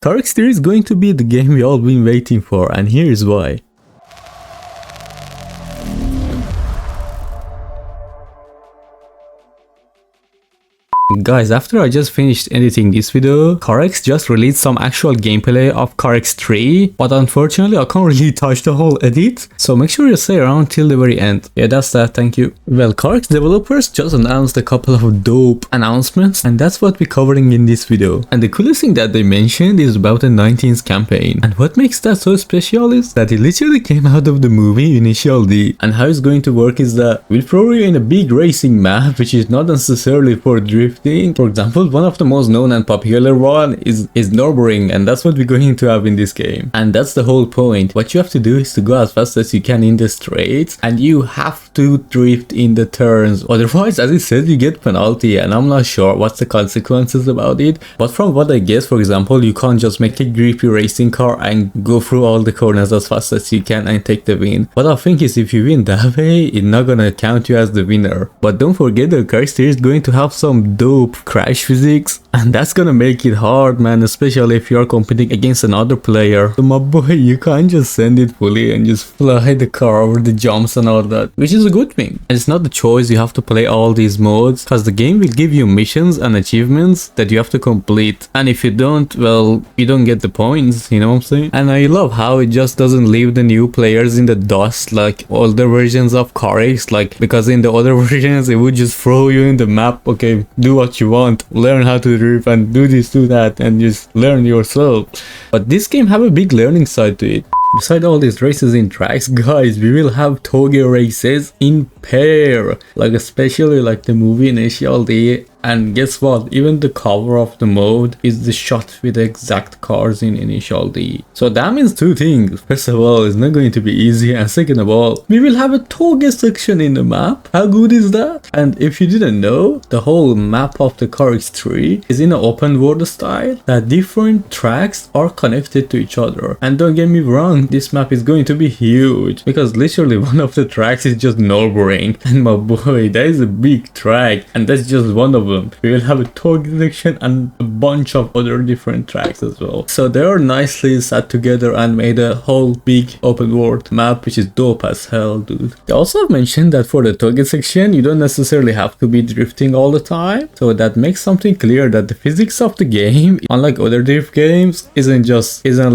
CarX Series is going to be the game we all been waiting for, and here's why. Guys, after I just finished editing this video, CarX just released some actual gameplay of CarX 3, but unfortunately I can't really touch the whole edit, so make sure you stay around till the very end. Yeah, that's that, thank you. Well, CarX developers just announced a couple of dope announcements, and that's what we're covering in this video. And the coolest thing that they mentioned is about the 19th campaign, and what makes that so special is that it literally came out of the movie Initial D. And how it's going to work is that we'll throw you in a big racing map, which is not necessarily for drifting. For example, one of the most known and popular one is Nürburgring, and that's what we're going to have in this game. And that's the whole point. What you have to do is to go as fast as you can in the straights, and you have to drift in the turns. Otherwise, as it says, you get penalty, and I'm not sure what's the consequences about it. But from what I guess, for example, you can't just make a grippy racing car and go through all the corners as fast as you can and take the win. What I think is if you win that way, it's not gonna count you as the winner. But don't forget that CarX Series is going to have some dope crash physics, and that's gonna make it hard, man, especially if you're competing against another player. So my boy, you can't just send it fully and just fly the car over the jumps and all that, which is a good thing. And it's not the choice, you have to play all these modes, because the game will give you missions and achievements that you have to complete, and if you don't, well, you don't get the points, you know what I'm saying? And I love how it just doesn't leave the new players in the dust like older versions of CarX, like, because in the other versions it would just throw you in the map, okay, do what you want, learn how to drift and do this, do that, and just learn yourself. But this game have a big learning side to it. Beside all these races in tracks, guys, we will have toge races in pair, like especially like the movie Initial D. And guess what, even the cover of the mode is the shot with the exact cars in Initial D. So that means two things. First of all, it's not going to be easy, and second of all, we will have a toge section in the map. How good is that? And if you didn't know, the whole map of the CarX 3 is in an open world style that different tracks are connected to each other. And don't get me wrong, this map is going to be huge, because literally one of the tracks is just Nürburgring, and my boy, that is a big track, and that's just one of them. We will have a toge section and a bunch of other different tracks as well. So they are nicely set together and made a whole big open world map, which is dope as hell, dude. They also mentioned that for the toge section, you don't necessarily have to be drifting all the time. So that makes something clear that the physics of the game, unlike other drift games, isn't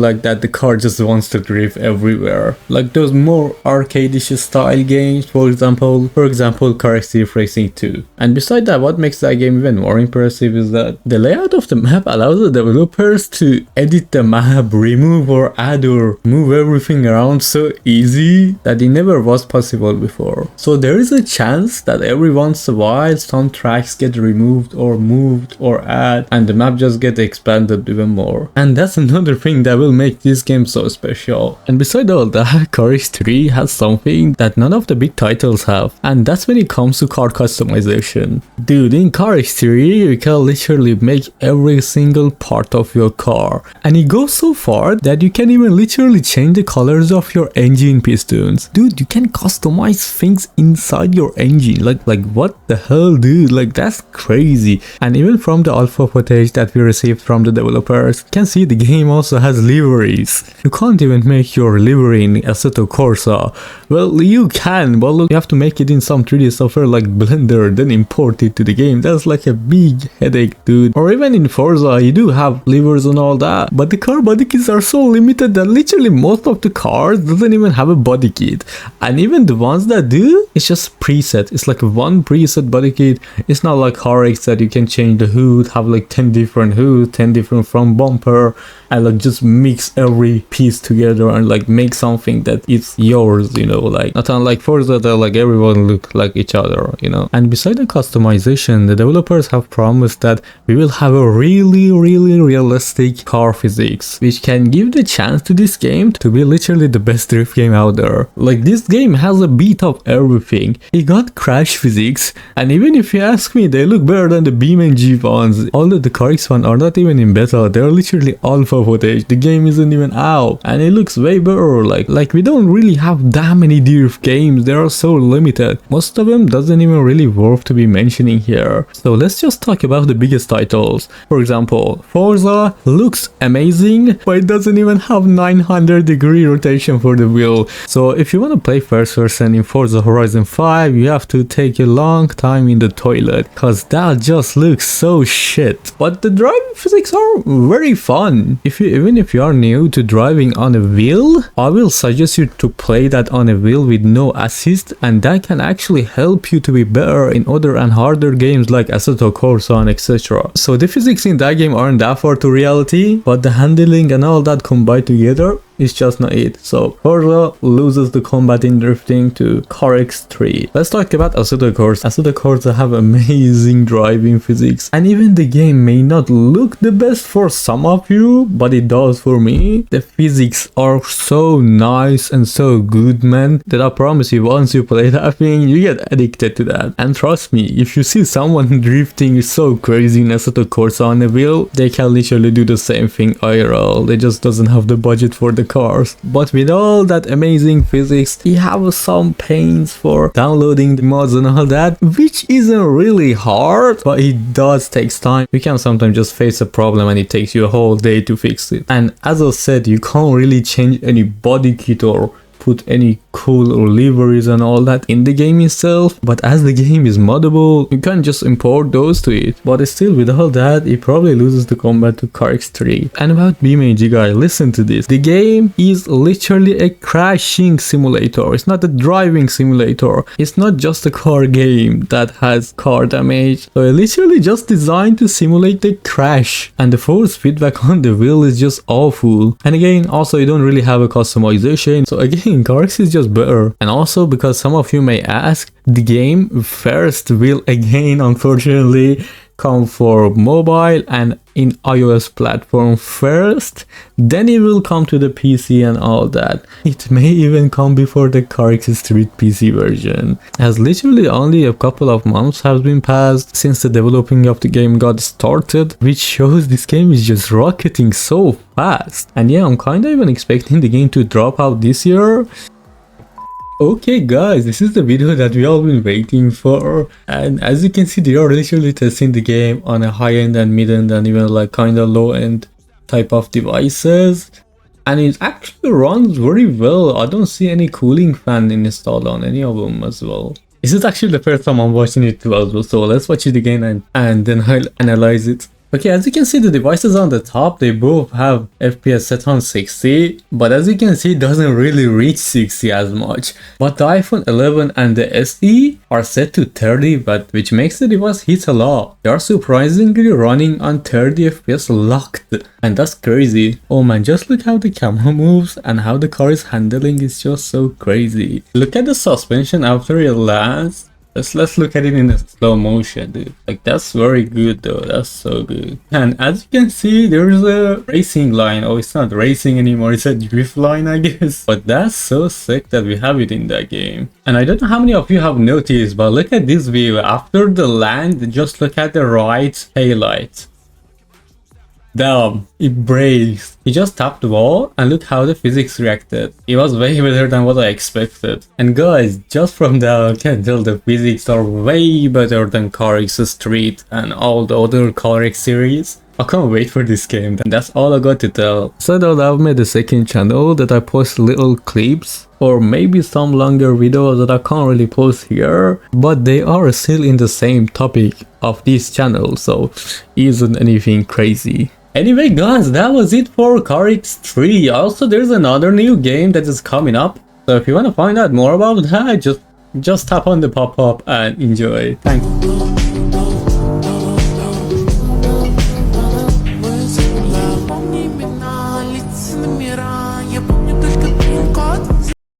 like that the car just wants to drift everywhere. Like those more arcade-ish style games, for example CarX Series Racing 2. And beside that, what makes that game even more impressive is that the layout of the map allows the developers to edit the map, remove or add or move everything around so easy that it never was possible before. So there is a chance that every once in a while some tracks get removed or moved or add, and the map just gets expanded even more. And that's another thing that will make this game so special. And beside all that, CarX 3 has something that none of the big titles have, and that's when it comes to car customization. Dude, in CarX 3 you can literally make every single part of your car, and it goes so far that you can even literally change the colors of your engine pistons. Dude, you can customize things inside your engine. Like what the hell, dude? Like, that's crazy. And even from the alpha footage that we received from the developers, you can see the game also has liveries. You can't even make your livery in Assetto Corsa. Well, you can, but you have to make it in some 3D software like Blender, then import it to the game. That's like a big headache, dude. Or even in Forza, you do have levers and all that, but the car body kits are so limited that literally most of the cars doesn't even have a body kit. And even the ones that do, it's just preset. It's like one preset body kit. It's not like CarX that you can change the hood, have like 10 different hoods, 10 different front bumper, and like just mix every piece together and like make something that is yours, you know, like not unlike Forza that like everyone look like each other, you know. And beside the customization, the developers have promised that we will have a really realistic car physics, which can give the chance to this game to be literally the best drift game out there. Like, this game has a bit of everything. It got crash physics, and even if you ask me, they look better than the Beam and G ones. Although the CarX ones are not even in beta, they're literally alpha footage. The game isn't even out, and it looks way better. Like we don't really have that many drift games. They are so limited limited. Most of them doesn't even really worth to be mentioning here. So let's just talk about the biggest titles. For example, Forza looks amazing, but it doesn't even have 900-degree rotation for the wheel. So if you want to play first person in Forza Horizon 5, you have to take a long time in the toilet, cause that just looks so shit. But the driving physics are very fun. Even if you are new to driving on a wheel, I will suggest you to play that on a wheel with no assist, and that can actually help you to be better in other and harder games like Assetto, Corsa and etc. So the physics in that game aren't that far to reality, but the handling and all that combined together, it's just not it. So Forza loses the combat in drifting to CarX 3. Let's talk about Assetto Corsa. Assetto Corsa have amazing driving physics, and even the game may not look the best for some of you, but it does for me. The physics are so nice and so good, man, that I promise you, once you play that thing, you get addicted to that. And trust me, if you see someone drifting so crazy in Assetto Corsa on a wheel, they can literally do the same thing IRL. They just doesn't have the budget for the cars. But with all that amazing physics, you have some pains for downloading the mods and all that, which isn't really hard, but it does takes time. You can sometimes just face a problem and it takes you a whole day to fix it. And as I said, you can't really change any body kit or put any cool liveries and all that in the game itself, but as the game is moddable, you can just import those to it. But still, with all that, it probably loses the combat to CarX 3. And about BeamNG, guys, listen to this. The game is literally a crashing simulator. It's not a driving simulator. It's not just a car game that has car damage. So it's literally just designed to simulate the crash, and the force feedback on the wheel is just awful. And again, also you don't really have a customization, so again, CarX is just better. And also, because some of you may ask, the game first will again unfortunately come for mobile and in iOS platform first, then it will come to the PC and all that. It may even come before the CarX Street PC version, as literally only a couple of months have been passed since the developing of the game got started, which shows this game is just rocketing so fast. And yeah, I'm kinda even expecting the game to drop out this year. Okay guys, this is the video that we all been waiting for, and as you can see, they are literally testing the game on a high-end and mid-end and even like kinda low-end type of devices, and it actually runs very well. I don't see any cooling fan installed on any of them as well. This is actually the first time I'm watching it too as well, so let's watch it again and then I'll analyze it. Okay, as you can see, the devices on the top, they both have FPS set on 60, but as you can see, it doesn't really reach 60 as much. But the iPhone 11 and the SE are set to 30, but which makes the device hit a lot. They are surprisingly running on 30 FPS locked, and that's crazy. Oh man, just look how the camera moves and how the car is handling is just so crazy. Look at the suspension after it lands. Let's look at it in a slow motion, dude. Like, that's very good though. That's so good. And as you can see, there's a racing line. Oh, it's not racing anymore. It's a drift line, I guess. But that's so sick that we have it in that game. And I don't know how many of you have noticed, but look at this view. After the land, just look at the right taillight. Damn, it brakes. He just tapped the wall and look how the physics reacted. It was way better than what I expected. And guys, just from that I can tell the physics are way better than CarX Street and all the other CarX series. I can't wait for this game, and that's all I got to tell. So that I've made a second channel that I post little clips or maybe some longer videos that I can't really post here, but they are still in the same topic of this channel, so isn't anything crazy. Anyway guys, that was it for CarX 3. Also, there's another new game that is coming up, so if you want to find out more about that, just tap on the pop-up and enjoy. Thanks.